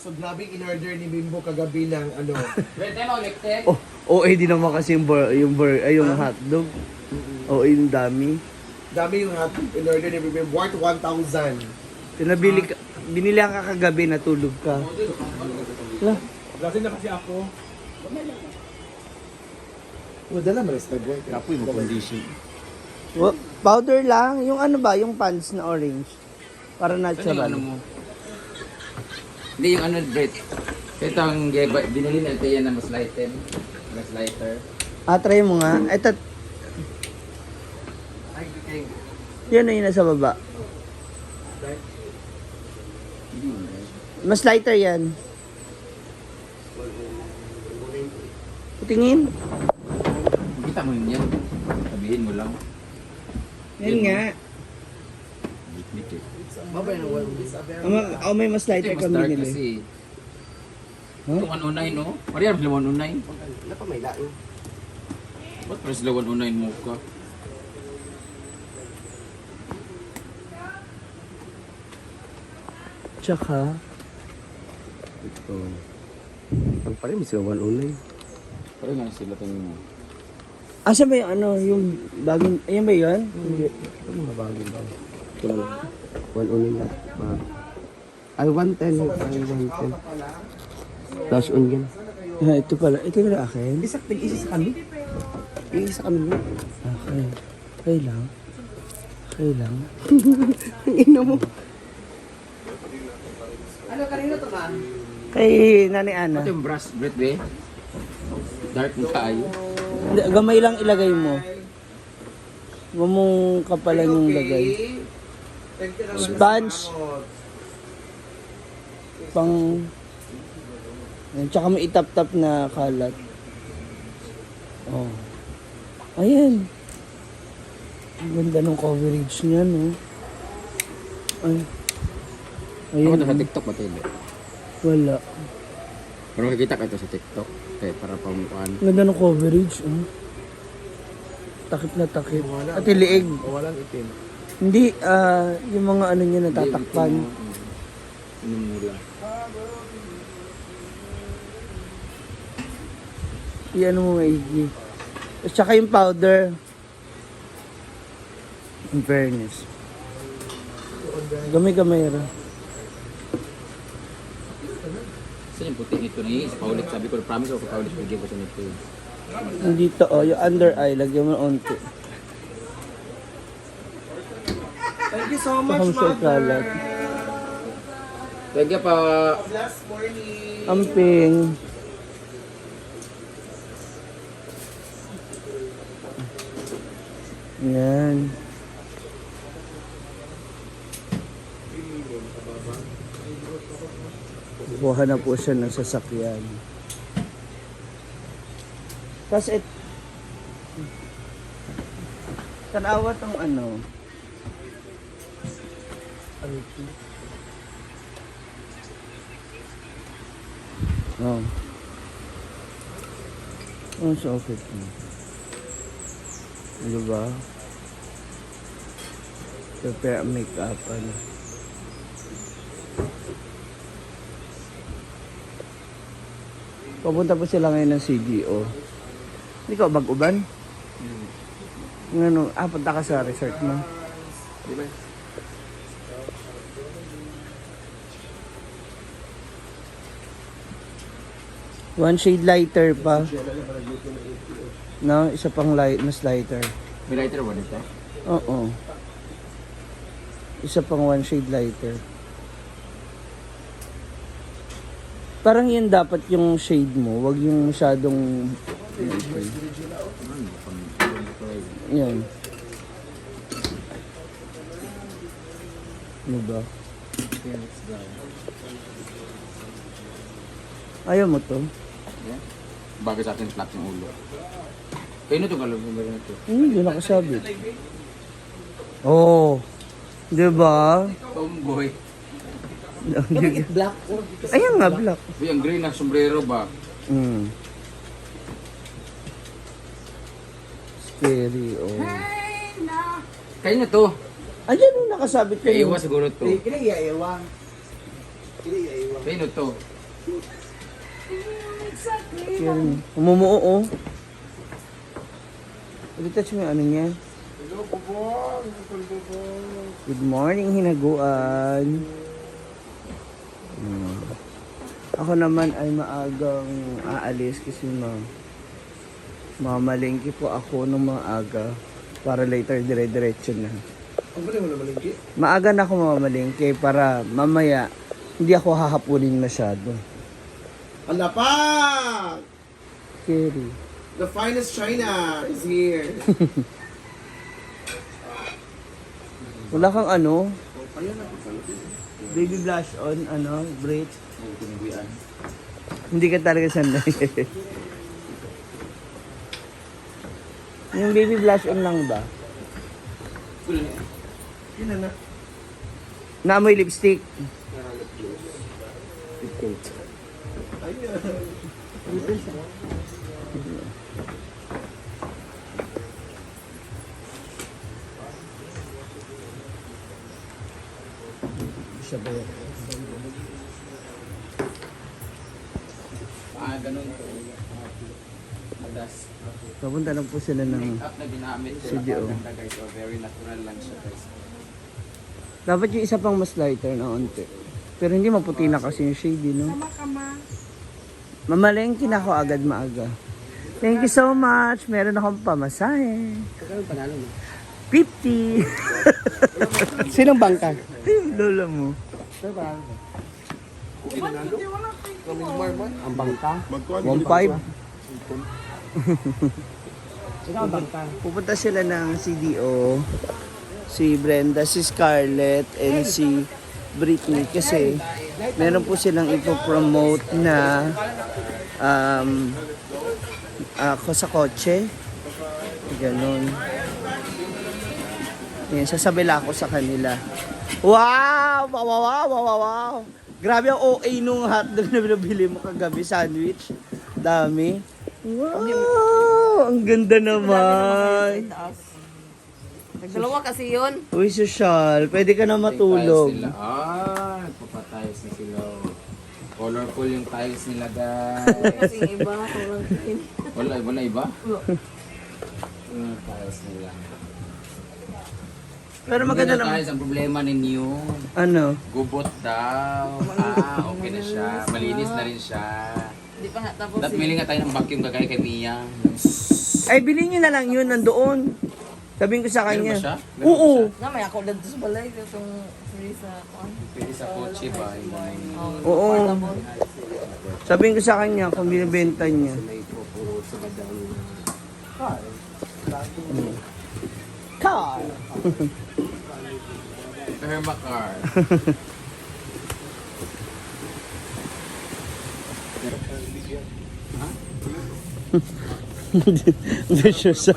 So, grabe in-order ni Bimbo kagabi ng ano. OA din naman kasi yung hotdog. OA yung dami. Dami yung in-order ni Bimbo. Worth 1,000. Binili ka kagabi, natulog ka. Wala. Lasing na kasi ako. Dala mo rin sa boy. Apoy mo condition. Powder lang. Yung ano ba? Yung pants na orange. Para natural. mo? Hindi yung ano, Brett. Ito ang binili natin yan na mas lighter. Mas lighter. Try mo nga. Ito. Yan na yun nasa baba. Mas lighter yan. Tingin. Kita mo yun yan. Sabihin mo lang. Yan nga. Bit-bit eh. Mabay na May mas lighter Mas kami dark binili. kasi. Huh? Ito 109 no? Parehas sila 109. Wala pa may lain. Ba't parehas sila 109 mo ka? Tsaka, Ito. Ang pala mo sila 109. Parehas nga sila tingin mo. asa ba yung ano, yung bagong, ayan ba yun? Hindi. Ito mga bagay ba? Ito lang. 109 na. Ay, 110. Ay, 110. Plus on yan. Ito pala, ito pala akin. Isa sa kami. Yung isa kami mo. Okay. Okay lang. Okay lang. Ang ina mo. Kay Nani Ana. Ito yung brush, Brett be. Dark mo kaayo. Hindi, gamay lang ilagay mo. Huwag mong kapalan yung lagay. Sponge. Pang... Yan, tsaka may itap-tap na kalat. Oh. Ayan. Ang ganda ng coverage niya, no? Ay. Ako ito sa Ayan. TikTok ba tayo? Wala. Pero makikita ka ito sa TikTok. Kaya para pamukuan. Ang ganda ng coverage, oh. Takip na takip. At liig. Walang itim. Hindi, yung mga ano niya natatakpan. Inom mo lang. Iyan mo maigi. At saka yung powder. In fairness. Gamay-gamay ra. Saan yung puti nito na yun? Paulit. Sabi ko, promise ako paulit. Bigyan ko sa nito. Hindi to, oh, yung under eye, lagyan mo ng onti. Thank you so Saka much, mo siya ikalat. Thank you pa. Last morning. Amping. Yan. Kuha na po siya ng sasakyan. Tapos tanawat ang ano. Oh. Ano sa office mo? Ano ba? Prepare make-upan. Papunta po sila ngayon ng CGO. Hindi ka bag-uban? Ano, punta ka sa resort mo. Di ba? One shade lighter pa. No, isa pang light, mas lighter. May lighter ba dito? Oo. Isa pang one shade lighter. Parang yun dapat yung shade mo, wag yung masyadong yan. Ano ba? Ayaw mo to? Yeah. Bagay sa akin flat yung ulo. Kayo na ito galong ba na ito? Hindi nakasabit. Oh. 'Di ba? Tomboy. Black. Ayan nga, black. Uy, ang green na sombrero ba? Scary, oh. Kayo na to. Ayan yung nakasabit Kaya kayo. iwas siguro to. Kaya iiwan. Pino to. Yun. Umumuo, oh. I-touch mo yung ano niya. Hello, bubong. Hello, bubong. Good morning, hinaguan. Ako naman ay maagang aalis kasi mamalengke po ako ng maaga para later dire-diretso na. Ang galing mo na malingki. Maaga na ako mamamalengke para mamaya hindi ako hahapunin masyado. Alapag! Scary. The finest China is here. Wala kang ano? Baby blush on, ano, braid. Hindi ka talaga sanay. Yung baby blush on lang ba? Yun na. Naamoy lipstick. Siya ba yan? Ganun to. Madas. Papunta lang po sila ng... Up na ginamit ko. CDO. Napakaganda guys. So, very natural lang siya guys. Dapat yung isa pang mas lighter na onte. Pero hindi maputi na kasi yung shade, no? Mamalengke na ako agad maaga. Thank you so much. Meron akong pamasahe. Kaya panalo mo. 50. Sinong bangka? Yung lola mo. Kaya panalo mo. Ang bangka? 1.5. Sino ang bangka? Pupunta sila ng CDO. Si Brenda, si Scarlett, and si Britney. Kasi meron po silang ipopromote na ako sa kotse. Ganon. Yan, sasabila ako sa kanila. Wow! Wow! Wow! Wow! Wow! Wow! Grabe ang OA nung hotdog na binabili mo kagabi, sandwich. Dami. Wow! Ang ganda naman. Nagdalawa kasi yun. Uy, social. Pwede ka na matulog. Tiles nila. Nagpapatiles na sila. Colorful yung tiles nila guys. Kasi yung iba, walang kain. Wala iba? Yung tiles nila. Pero maganda Hindi na naman. guys, ang problema ninyo. Ano? Gubot daw. Okay na siya. Malinis na rin siya. Hindi pa nga tapos Dapat mili nga tayo ng vacuum kagaya kay Mia. Ay, bilhin nyo na lang yun nandoon. Sabihin ko sa Meron kanya. ba siya? Meron Oo. ba siya? Na, may ako dito sa balay. Itong free sa kuwan. Pwede sa kotse ba? Oo. Sabihin ko sa kanya kung binibenta niya. Car. Hermacar. Hindi siya sa...